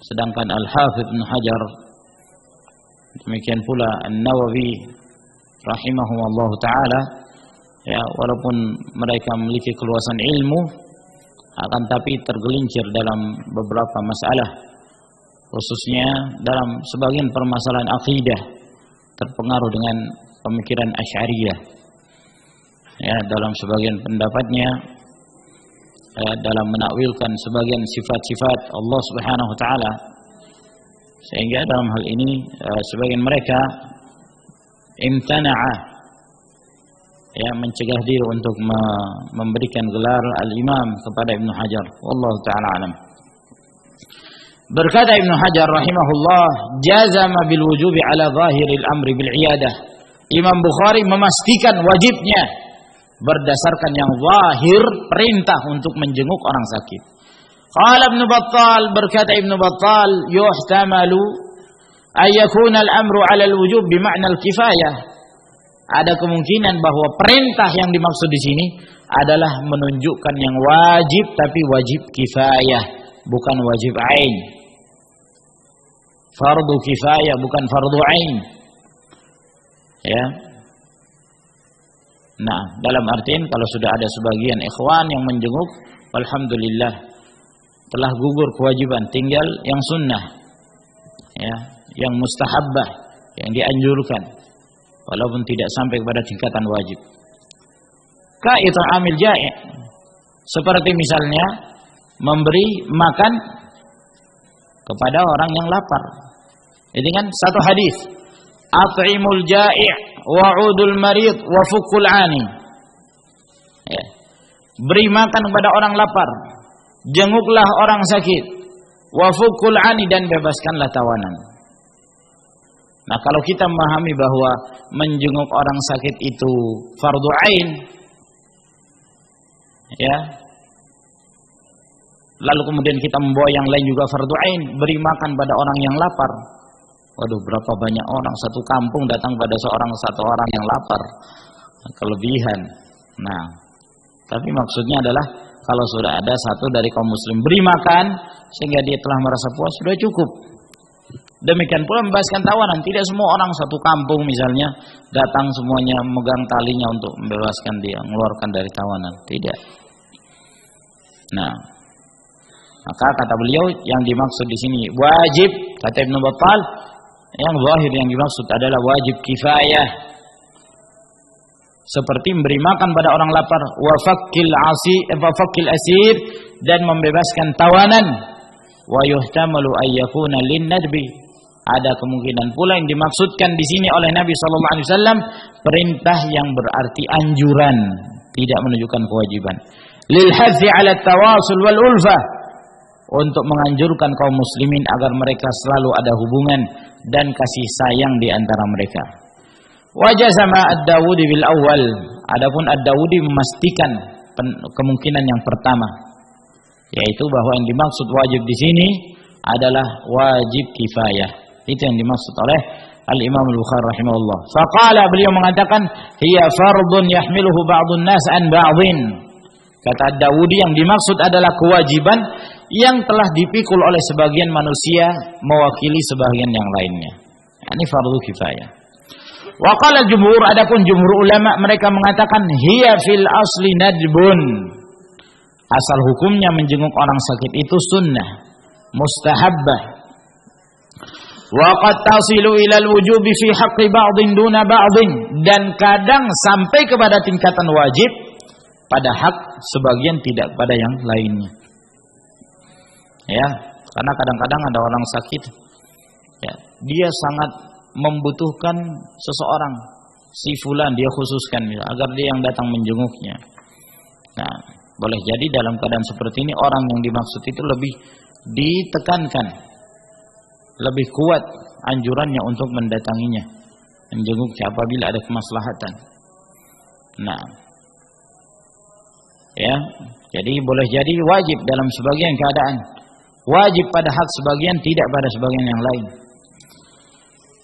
Sedangkan Al-Hafidz Ibnu Hajar, demikian pula An-Nawawi rahimahumullah taala, ya, walaupun mereka memiliki keluasan ilmu, akan tapi tergelincir dalam beberapa masalah, khususnya dalam sebagian permasalahan akidah, terpengaruh dengan pemikiran Asy'ariyah. Ya, dalam sebagian pendapatnya, dalam menakwilkan sebagian sifat-sifat Allah Subhanahu wa taala, Sehingga dalam hal ini sebagian mereka imtana'a, ya, mencegah diri untuk memberikan gelar al-imam kepada Ibnu Hajar. Wallahu taala alam. Berkata Ibnu Hajar rahimahullah, jazama bil wujubi ala zahiril amri bil iyadah. Imam Bukhari memastikan wajibnya berdasarkan yang zahir perintah untuk menjenguk orang sakit. Qala Ibnu Battal, berkata Ibnu Battal, yuhtamalu ay yakuna al-amru ala al-wujub bi ma'na al-kifayah. Ada kemungkinan bahwa perintah yang dimaksud di sini adalah menunjukkan yang wajib, tapi wajib kifayah, bukan wajib ain. Fardu kifayah bukan fardu ain. Ya. Nah, dalam artian kalau sudah ada sebagian ikhwan yang menjenguk, alhamdulillah telah gugur kewajiban, tinggal yang sunnah, ya, yang mustahabbah, yang dianjurkan, walaupun tidak sampai kepada tingkatan wajib. Ka it'amil ja'i', seperti misalnya memberi makan kepada orang yang lapar. Ini kan satu hadis, at'imul ja'i' wa'udul marid wa fukul 'ani. Ya. Beri makan kepada orang lapar, jenguklah orang sakit, wa fukul 'ani, dan bebaskanlah tawanan. Nah, kalau kita memahami bahwa menjenguk orang sakit itu fardu ain, ya, lalu kemudian kita membawa yang lain juga fardu ain, beri makan pada orang yang lapar. Waduh, berapa banyak orang satu kampung datang pada satu orang yang lapar, kelebihan. Nah, tapi maksudnya adalah kalau sudah ada satu dari kaum muslim beri makan sehingga dia telah merasa puas, sudah cukup. Demikian pula membebaskan tawanan. Tidak semua orang satu kampung misalnya datang semuanya megang talinya untuk membebaskan dia, mengeluarkan dari tawanan. Tidak. Nah, maka kata beliau yang dimaksud di sini wajib, kata Ibnu Battal, yang zahir yang dimaksud adalah wajib kifayah. Seperti memberi makan pada orang lapar, wa fakkil asir, dan membebaskan tawanan. Wa yuhtamalu ay yakuna lin nadbi. Ada kemungkinan pula yang dimaksudkan di sini oleh Nabi sallallahu alaihi wasallam perintah yang berarti anjuran, tidak menunjukkan kewajiban. Lil hadzi 'ala tawasul wal ulfah, untuk menganjurkan kaum muslimin agar mereka selalu ada hubungan dan kasih sayang di antara mereka. Wajah sama Ad-Dawudi bil awal. Adapun Ad-Dawudi memastikan kemungkinan yang pertama, yaitu bahwa yang dimaksud wajib di sini adalah wajib kifayah. Itu yang dimaksud oleh Al-Imam Al-Bukhari rahimahullah. Faqala, beliau mengatakan, hiya fardun yahmiluhu ba'dun nas an ba'dhin. Kata Ad-Dawudi yang dimaksud adalah kewajiban yang telah dipikul oleh sebagian manusia mewakili sebagian yang lainnya. Ini fardu kifayah. Wa qala jumhur, adapun jumhur ulama mereka mengatakan hiya fil asli nadbun. Asal hukumnya menjenguk orang sakit itu sunnah, mustahabbah. Wa qad tasilu ila al-wujubi fi haqqi ba'dhin duna ba'dhin, dan kadang sampai kepada tingkatan wajib pada hak sebagian, tidak pada yang lainnya. Ya, karena kadang-kadang ada orang sakit, ya, dia sangat membutuhkan seseorang, si fulan dia khususkan agar dia yang datang menjenguknya. Nah, boleh jadi dalam keadaan seperti ini orang yang dimaksud itu lebih ditekankan, lebih kuat anjurannya untuk mendatanginya, menjenguknya apabila ada kemaslahatan. Nah, ya, jadi boleh jadi wajib dalam sebagian keadaan, wajib pada hak sebagian, tidak pada sebagian yang lain.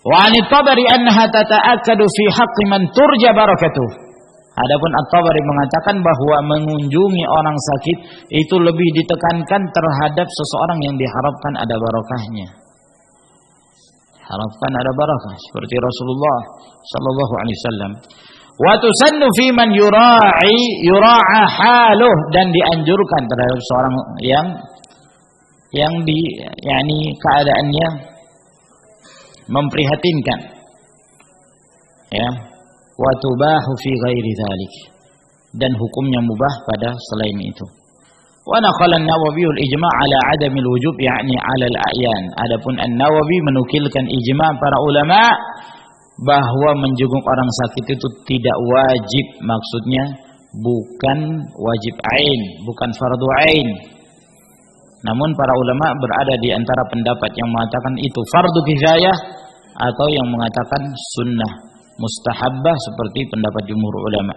Wa anit Tabari annaha tata'akkadu fi haqqi man turja barakatuh. Adapun At-Tabari mengatakan bahwa mengunjungi orang sakit itu lebih ditekankan terhadap seseorang yang diharapkan ada barakahnya. Harapkan ada barakah seperti Rasulullah sallallahu alaihi wasallam. Wa tusannu fi man yura'a haluh, dan dianjurkan terhadap seorang yang keadaannya memprihatinkan, ya, wa tubahu fi ghairi dzalik, dan hukumnya mubah pada selain itu. Wa naqala an-Nawawi al-ijma' ala 'adami al-wujub yakni 'ala al-a'yan. Adapun An-Nawawi menukilkan ijma' para ulama bahwa menjenguk orang sakit itu tidak wajib, maksudnya bukan wajib ain, bukan fardu ain. Namun para ulama berada di antara pendapat yang mengatakan itu fardu kifayah atau yang mengatakan sunnah mustahabbah seperti pendapat jumhur ulama.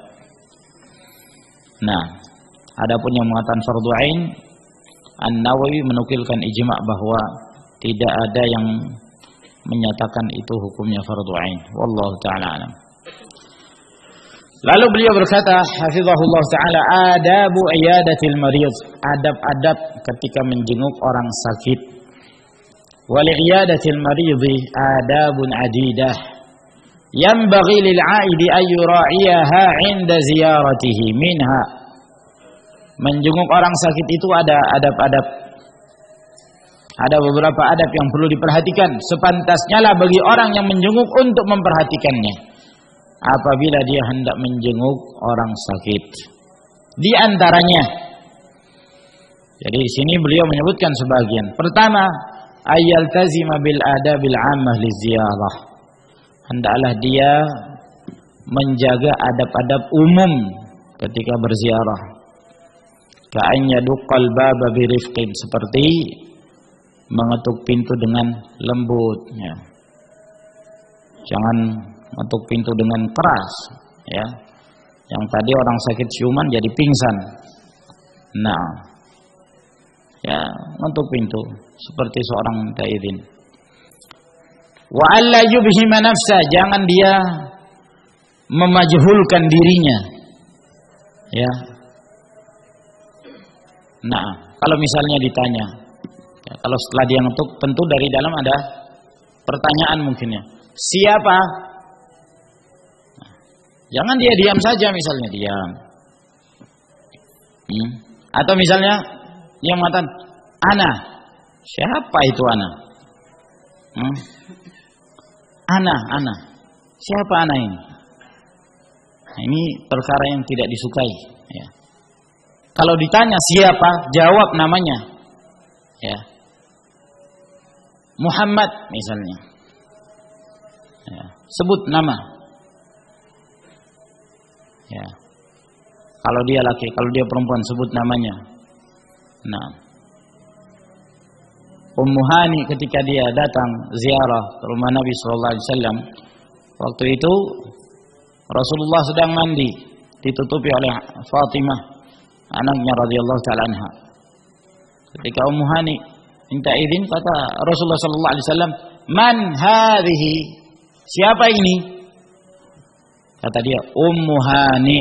Nah, adapun yang mengatakan fardu ain, An-Nawawi menukilkan ijma' bahwa tidak ada yang menyatakan itu hukumnya fardu ain. Wallahu taala alam. Lalu beliau berkata, hafizahullah taala, adabu iyadatil marid, adab-adab ketika menjenguk orang sakit. Wal iyadatil maridhi adabun adidah. Yanbaghi lil 'aidi ay yura'iyaha 'inda ziyaratihi. Minha, menjenguk orang sakit itu ada adab-adab. Ada beberapa adab yang perlu diperhatikan. Sepantasnya lah bagi orang yang menjenguk untuk memperhatikannya apabila dia hendak menjenguk orang sakit. Di antaranya, jadi di sini beliau menyebutkan sebagian. Pertama, ayyaltazima bil adabil 'ammah liziyarah. Hendaklah dia menjaga adab-adab umum ketika berziarah. Ka'an yaduqqal baba birifqin, seperti mengetuk pintu dengan lembut, ya. Jangan mengetuk pintu dengan keras, ya. Yang tadi orang sakit siuman jadi pingsan. Nah, ya, mengetuk pintu seperti seorang daidin. Wa alla yubhima nafsa, jangan dia memajhulkan dirinya, ya. Nah, kalau misalnya ditanya, ya, kalau setelah dia ngetuk, tentu dari dalam ada pertanyaan mungkinnya. Siapa? Nah, jangan dia diam saja, misalnya diam. Atau misalnya dia mengatakan, ana. Siapa itu ana? Ana. Siapa ana ini? Nah, ini perkara yang tidak disukai, ya. Kalau ditanya siapa, jawab namanya, ya. Muhammad misalnya, ya. Sebut nama, ya. Kalau dia laki, kalau dia perempuan, sebut namanya. Nah, Ummu Hani ketika dia datang ziarah ke rumah Nabi SAW, waktu itu Rasulullah sedang mandi, ditutupi oleh Fatimah, anaknya radhiyallahu taala anha. Ketika Ummu Hani minta izin, kata Rasulullah sallallahu alaihi wasallam, "Man hadhihi?" Siapa ini? Kata dia, Ummu Hani.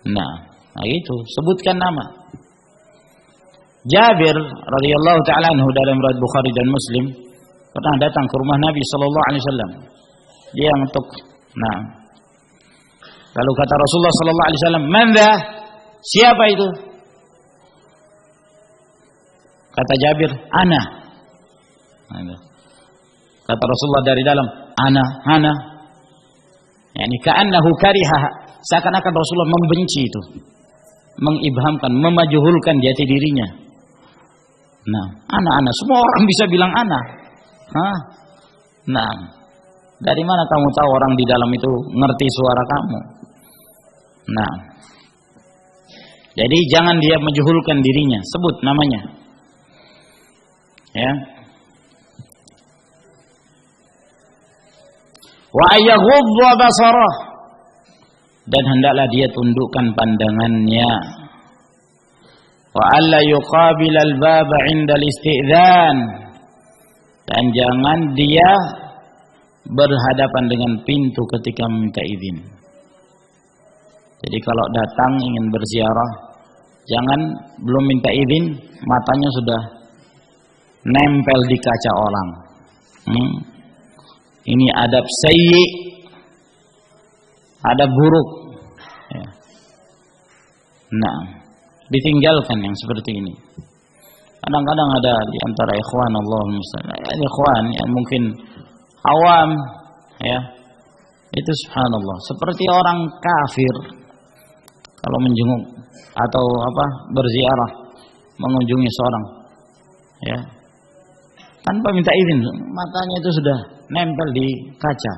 Nah itu, sebutkan nama. Jabir radhiyallahu taala anhu dalam riwayat Bukhari dan Muslim pernah datang ke rumah Nabi sallallahu alaihi wasallam. Dia ngetuk. Nah, lalu kata Rasulullah sallallahu alaihi wasallam, "Man dha?" Siapa itu? Kata Jabir, "Ana." Kata Rasulullah dari dalam, "Ana." Yani ka'annahu kariha, seakan-akan Rasulullah membenci itu, mengibhamkan, memajhulkan jati dirinya. Nah, ana. Semua orang bisa bilang ana. Nah, dari mana kamu tahu orang di dalam itu ngerti suara kamu? Nah, jadi jangan dia menjahulkan dirinya, sebut namanya, ya. Wa ayyaghudda basarah, dan hendaklah dia tundukkan pandangannya. Wa alla yuqabil al-baba 'inda al-isti'dzan, dan jangan dia berhadapan dengan pintu ketika meminta izin. Jadi kalau datang ingin berziarah, jangan belum minta izin matanya sudah nempel di kaca orang. Ini adab sayyi, adab buruk, ya. Nah, ditinggalkan yang seperti ini. Kadang-kadang ada di antara ikhwan, Allahumma shalli, ikhwan yang mungkin awam, ya, itu subhanallah seperti orang kafir kalau menjenguk atau berziarah, mengunjungi seorang, ya, tanpa minta izin, matanya itu sudah nempel di kaca,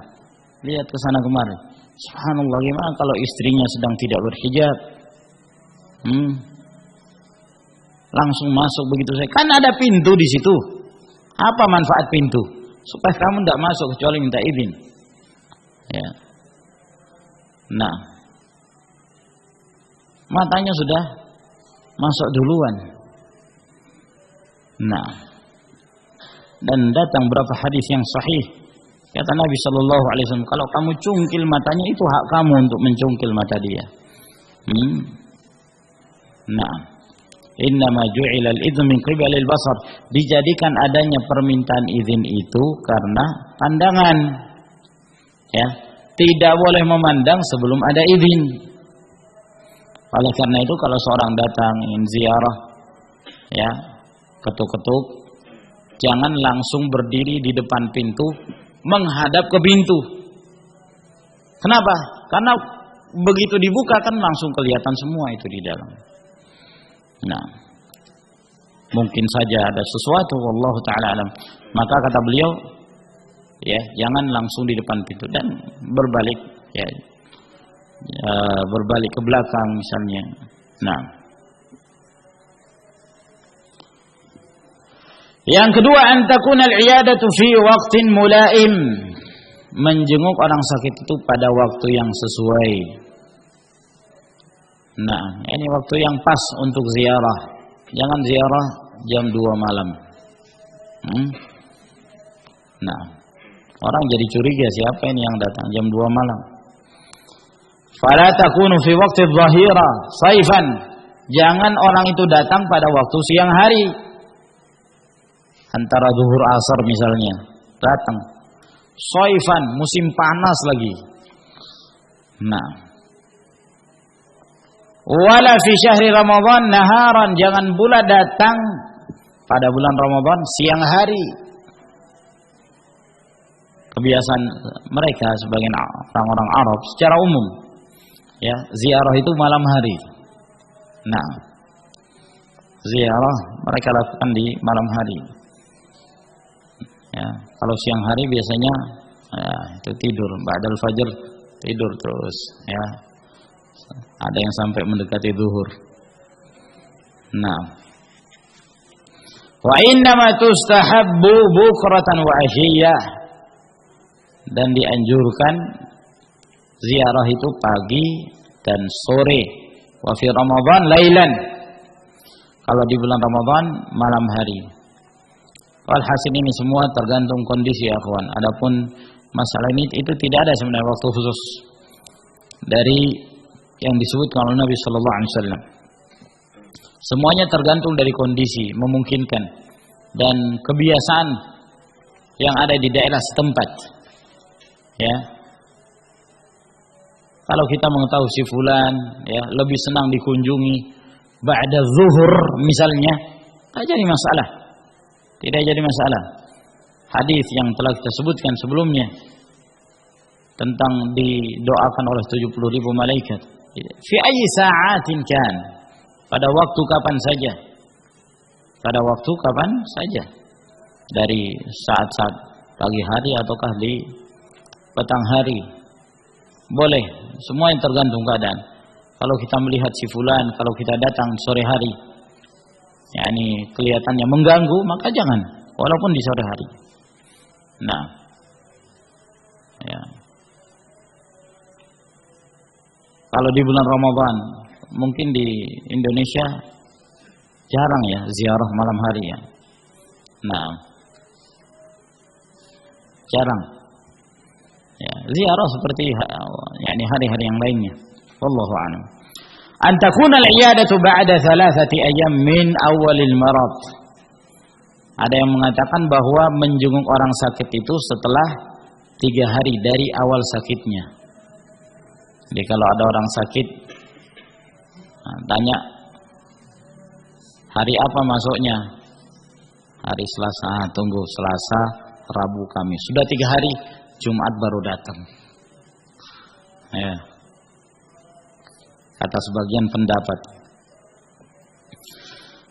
lihat ke sana kemari. Subhanallah, gimana kalau istrinya sedang tidak berhijab? Langsung masuk begitu saja. Kan ada pintu di situ. Apa manfaat pintu? Supaya kamu tidak masuk kecuali minta izin. Ya. Nah, matanya sudah masuk duluan. Nah, dan datang berapa hadis yang sahih. Kata Nabi Shallallahu Alaihi Wasallam, kalau kamu cungkil matanya itu hak kamu untuk mencungkil mata dia. Nah, innama ju'ila al-idzu min qibalil basar. Dijadikan adanya permintaan izin itu karena pandangan. Ya, tidak boleh memandang sebelum ada izin. Oleh karena itu kalau seorang datang ingin ziarah, ya, ketuk-ketuk, jangan langsung berdiri di depan pintu menghadap ke pintu. Kenapa? Karena begitu dibuka kan langsung kelihatan semua itu di dalam. Nah, mungkin saja ada sesuatu, wallahu taala alam. Maka kata beliau, ya, jangan langsung di depan pintu dan berbalik, ya, berbalik ke belakang misalnya. Nah, yang kedua, antakuna al-iyadatu fi waqtin mulaim. Menjenguk orang sakit itu pada waktu yang sesuai. Nah, ini waktu yang pas untuk ziarah. Jangan ziarah jam 2 malam. Nah, orang jadi curiga siapa ini yang datang jam 2 malam. Fala takunu fi waqti dhahira saifan. Jangan orang itu datang pada waktu siang hari. Antara zuhur asar misalnya, datang. Saifan, musim panas lagi. Nah, wala fi syahri Ramadan naharan, jangan pula datang pada bulan Ramadan siang hari. Kebiasaan mereka sebagian orang-orang Arab secara umum, ya, ziarah itu malam hari. Nah, ziarah mereka lakukan di malam hari. Ya, kalau siang hari biasanya itu tidur, ba'dal fajr tidur terus, ya. Ada yang sampai mendekati zuhur. Nah, wa innama tustahabbu bukratan wa ashiyah. Dan dianjurkan ziarah itu pagi dan sore. Wa fi Ramadan lailan. Kalau di bulan Ramadan malam hari. Walhasil ini semua tergantung kondisi, ya kawan. Adapun masalah ini itu tidak ada sebenarnya waktu khusus dari yang disebutkan oleh Nabi Sallallahu Alaihi Wasallam. Semuanya tergantung dari kondisi, memungkinkan dan kebiasaan yang ada di daerah setempat. Ya, kalau kita mengetahui si fulan, ya, lebih senang dikunjungi ba'da zuhur misalnya, tidak jadi masalah. Tidak jadi masalah. Hadis yang telah kita sebutkan sebelumnya tentang didoakan oleh 70.000 malaikat. Fi ayyi sa'atin kan, pada waktu kapan saja. Pada waktu kapan saja. Dari saat-saat pagi hari ataukah di petang hari. Boleh, semua yang tergantung keadaan. Kalau kita melihat si fulan, kalau kita datang sore hari, yakni kelihatannya mengganggu, maka jangan, walaupun di sore hari. Nah, ya. Kalau di bulan Ramadan, mungkin di Indonesia jarang ya ziarah malam hari ya. Nah, jarang. Ya, ziarah seperti yakni hari-hari yang lainnya. Wallahu a'lam. An takuna al-'iyadatu ba'da 3 ayyam min awalil marad. Ada yang mengatakan bahwa menjenguk orang sakit itu setelah 3 hari dari awal sakitnya. Jadi kalau ada orang sakit, tanya hari apa masuknya? Hari Selasa. Tunggu Selasa, Rabu, Kamis. Sudah 3 hari, Jumat baru datang. Ya. Kata sebagian pendapat,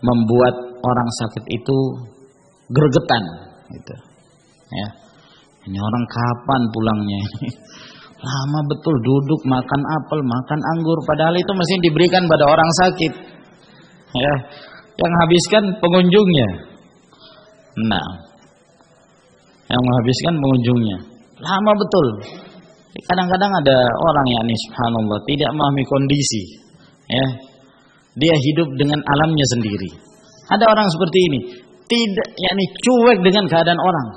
membuat orang sakit itu gregetan gitu. Ya. Ini orang kapan pulangnya? Lama betul duduk makan apel, makan anggur, padahal itu mesti diberikan pada orang sakit. Ya. Yang habiskan pengunjungnya. Nah, yang menghabiskan pengunjungnya. Lama betul. Kadang-kadang ada orang yakni subhanallah tidak memahami kondisi. Ya. Dia hidup dengan alamnya sendiri. Ada orang seperti ini, tidak yakni cuek dengan keadaan orang.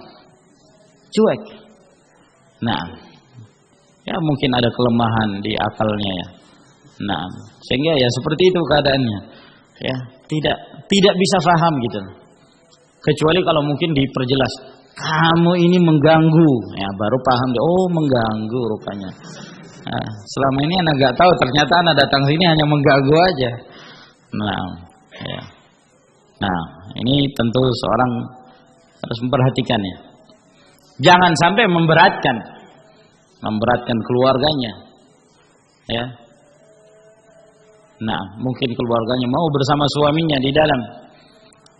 Cuek. Nah, ya mungkin ada kelemahan di akalnya ya. Nah, sehingga ya seperti itu keadaannya. Ya, tidak bisa paham gitu. Kecuali kalau mungkin diperjelas, kamu ini mengganggu, ya baru paham dia. Oh mengganggu rupanya. Nah, selama ini anak nggak tahu, ternyata anak datang sini hanya mengganggu aja. Nah, ya. Nah, ini tentu seorang harus memperhatikannya. Jangan sampai memberatkan keluarganya, ya. Nah, mungkin keluarganya mau bersama suaminya di dalam.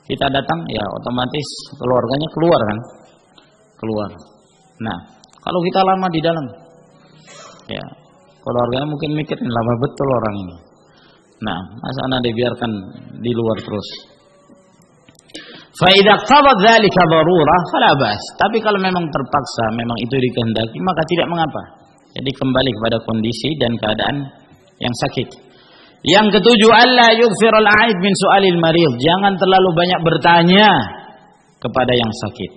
Kita datang, ya otomatis keluarganya keluar kan? Keluar. Nah, kalau kita lama di dalam, ya keluarganya mungkin mikirin lama betul orang ini. Nah, masa anak dibiarkan di luar terus. Fa idza qadat dzalika darurah fala bas. Tapi kalau memang terpaksa, memang itu dikehendaki, maka tidak mengapa. Jadi kembali kepada kondisi dan keadaan yang sakit. Yang ketujuh, alla yukthirul a'id min su'alil marid. Jangan terlalu banyak bertanya kepada yang sakit.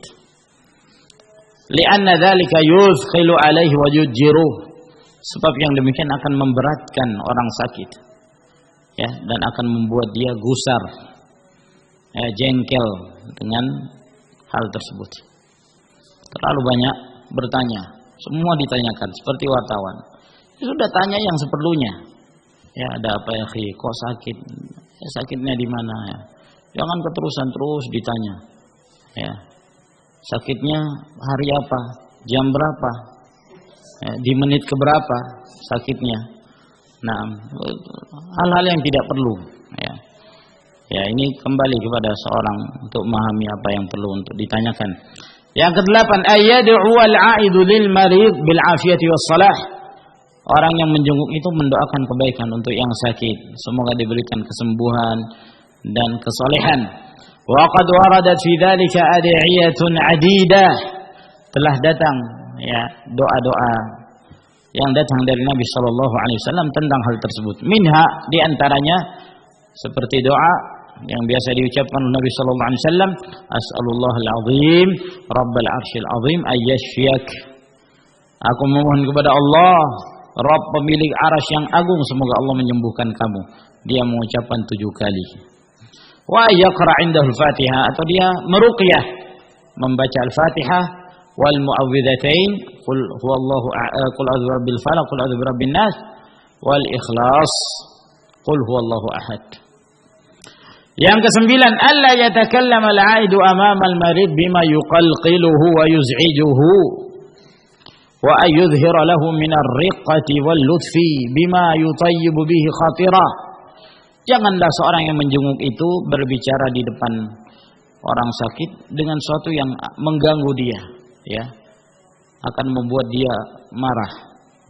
Li'anna dzalika yuzkhilu alaihi wa yujjiruh. Sebab yang demikian akan memberatkan orang sakit. Ya, dan akan membuat dia gusar. Ya, jengkel dengan hal tersebut. Terlalu banyak bertanya. Semua ditanyakan seperti wartawan. Sudah tanya yang seperlunya. Ya, ada apa ya, kok sakit? Ya, sakitnya di mana ya? Jangan keterusan terus ditanya. Ya. Sakitnya hari apa? Jam berapa? Ya, di menit keberapa sakitnya? Nah, hal-hal yang tidak perlu, ya. Ya, ini kembali kepada seorang untuk memahami apa yang perlu untuk ditanyakan. Yang kedelapan, ayyad'u al-'aidu lil marid bil 'afiyati was salah. Orang yang menjenguk itu mendoakan kebaikan untuk yang sakit, semoga diberikan kesembuhan dan kesolehan. Wa qad waradat fi dzalika ad'iyatun 'adidah. Telah datang ya doa-doa yang datang dari Nabi sallallahu alaihi wasallam tentang hal tersebut. Minha, di antaranya seperti doa yang biasa diucapkan oleh Nabi sallallahu alaihi wasallam, as'alullahal azim rabbal arsyil azim ayyashfiyak. Aku memohon kepada Allah, Rabb pemilik arasy yang agung, semoga Allah menyembuhkan kamu. Dia mengucapkan 7 kali. Wa yaqra 'indahul Fatihah, atau dia meruqyah membaca Al-Fatihah wal mu'awwidzatain, qul huwallahu qul a'udzu birabbil falaq, qul a'udzu birabbin nas, wal ikhlas, qul huwallahu ahad. Yang kesembilan, alla yatakallama al-'aidu amama al-marid bima yuqalqiluhu wa yuz'ijuhu wa ayudhhira lahu min ar-riqqati wal lutfi bima yutayyibu bihi khatirah. Janganlah seorang yang menjenguk itu berbicara di depan orang sakit dengan sesuatu yang mengganggu dia, ya. Akan membuat dia marah.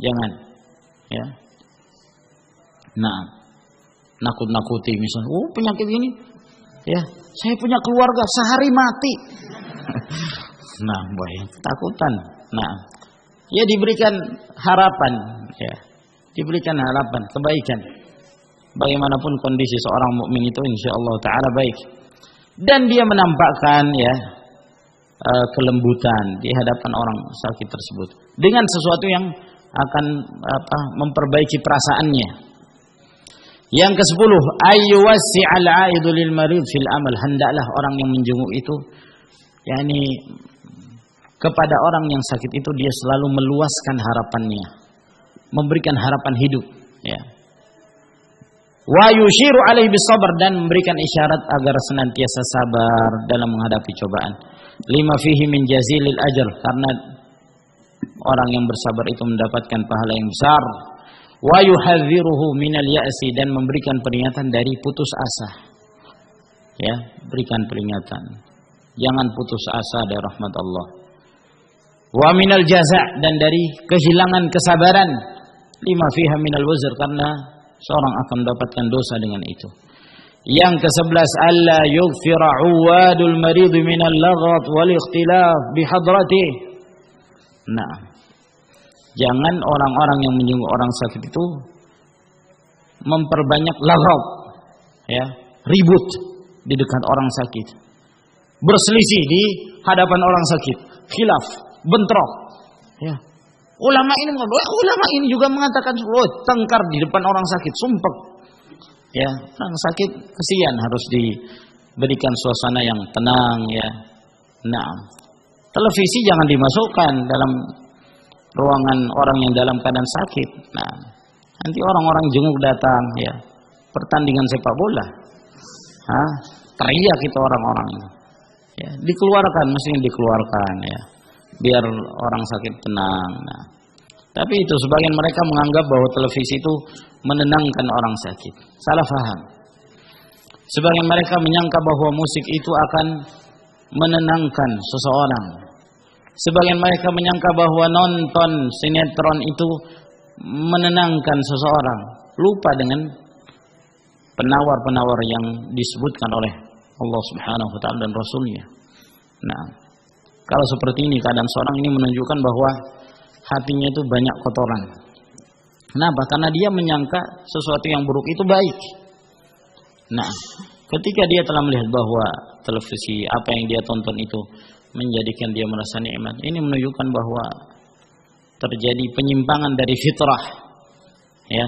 Jangan, ya. Nah, nakut-nakuti misalnya, oh penyakit ini, ya, saya punya keluarga sehari mati. Nah, baik, ketakutan. Nah, ya diberikan harapan, ya, diberikan harapan kebaikan. Bagaimanapun kondisi seorang mukmin itu, insyaallah taala baik. Dan dia menampakkan ya kelembutan di hadapan orang sakit tersebut dengan sesuatu yang akan memperbaiki perasaannya. Yang ke-10, ayyuwassi'al 'aidu lil marid fil amal. Hendaklah orang yang menjenguk itu yakni kepada orang yang sakit itu dia selalu meluaskan harapannya, memberikan harapan hidup, ya. Wa yushiru alaihi bisabar, dan memberikan isyarat agar senantiasa sabar dalam menghadapi cobaan. Lima fihi min jazilil ajr, karena orang yang bersabar itu mendapatkan pahala yang besar. Wa yuhadziruhu minal ya'si, dan memberikan peringatan dari putus asa. Ya, berikan peringatan. Jangan putus asa dari rahmat Allah. Wa minal jaza', dan dari kehilangan kesabaran, lima fiha minal wazr, karena seorang akan mendapatkan dosa dengan itu. Yang ke-11, alla yughfira 'uwadul marid minal laghat wal ikhtilaf bihadratih. Nah, jangan orang-orang yang menyinggung orang sakit itu memperbanyak laghat, ya, ribut di dekat orang sakit, berselisih di hadapan orang sakit, khilaf, bentrok, ya. Ulama ini juga mengatakan, tengkar di depan orang sakit, sumpek. Ya, orang sakit kesian, harus diberikan suasana yang tenang, ya. Nah, televisi jangan dimasukkan dalam ruangan orang yang dalam keadaan sakit. Nah, nanti orang-orang jenguk datang, ya. Pertandingan sepak bola. Teriak itu orang-orang itu. Ya, dikeluarkan, mestinya dikeluarkan, ya. Biar orang sakit tenang. Nah, tapi itu sebagian mereka menganggap bahwa televisi itu menenangkan orang sakit. Salah faham. Sebagian mereka menyangka bahwa musik itu akan menenangkan seseorang. Sebagian mereka menyangka bahwa nonton sinetron itu menenangkan seseorang. Lupa dengan penawar-penawar yang disebutkan oleh Allah Subhanahu wa taala dan Rasulnya. Nah, kalau seperti ini keadaan seorang, ini menunjukkan bahwa hatinya itu banyak kotoran. Kenapa? Karena dia menyangka sesuatu yang buruk itu baik. Nah, ketika dia telah melihat bahwa televisi, apa yang dia tonton itu menjadikan dia merasa nikmat, ini menunjukkan bahwa terjadi penyimpangan dari fitrah. Ya,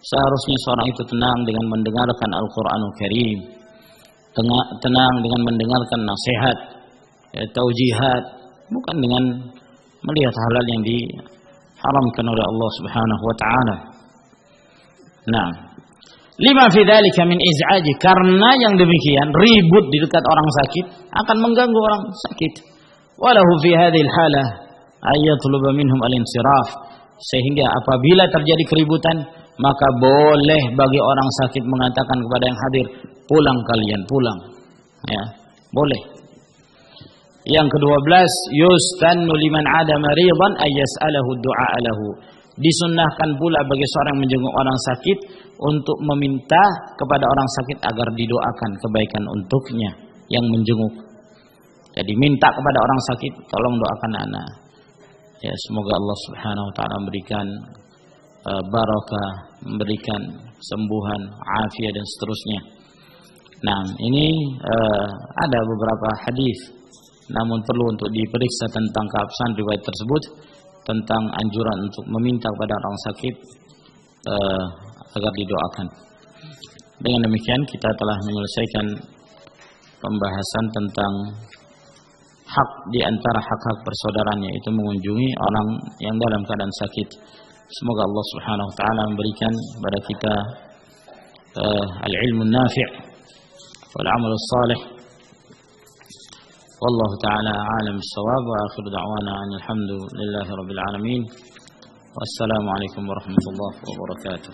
seharusnya seorang itu tenang dengan mendengarkan Al-Qur'anul Karim, tenang dengan mendengarkan nasihat, ya, taujihat, bukan dengan melihat hal-hal yang diharamkan oleh Allah Subhanahu wa taala. Nah, lima fi dzalika min iz'aji, karena yang demikian ribut di dekat orang sakit akan mengganggu orang sakit. Walahu fi hadhil halah ayatluba minhum al-insiraf, sehingga apabila terjadi keributan maka boleh bagi orang sakit mengatakan kepada yang hadir, pulang kalian, pulang. Ya, boleh. Yang ke-12, yustannu liman 'ada maridan ay yas'alahu du'a lahu. Disunnahkan pula bagi seorang yang menjenguk orang sakit untuk meminta kepada orang sakit agar didoakan kebaikan untuknya yang menjenguk. Jadi minta kepada orang sakit, tolong doakan anak. Ya, semoga Allah Subhanahu wa taala memberikan barakah, memberikan sembuhan, afiat dan seterusnya. Nah, ini ada beberapa hadis, namun perlu untuk diperiksa tentang keabsahan riwayat tersebut tentang anjuran untuk meminta kepada orang sakit agar didoakan. Dengan demikian kita telah menyelesaikan pembahasan tentang hak di antara hak-hak persaudaraan, yaitu mengunjungi orang yang dalam keadaan sakit. Semoga Allah Subhanahu wa taala memberikan kepada kita al-ilmu nafi' wal 'amal salih. Wallahu ta'ala a'lam bis-shawab, wa akhiru da'wana alhamdulillahi rabbil alamin. Wassalamu alaikum warahmatullahi wabarakatuh.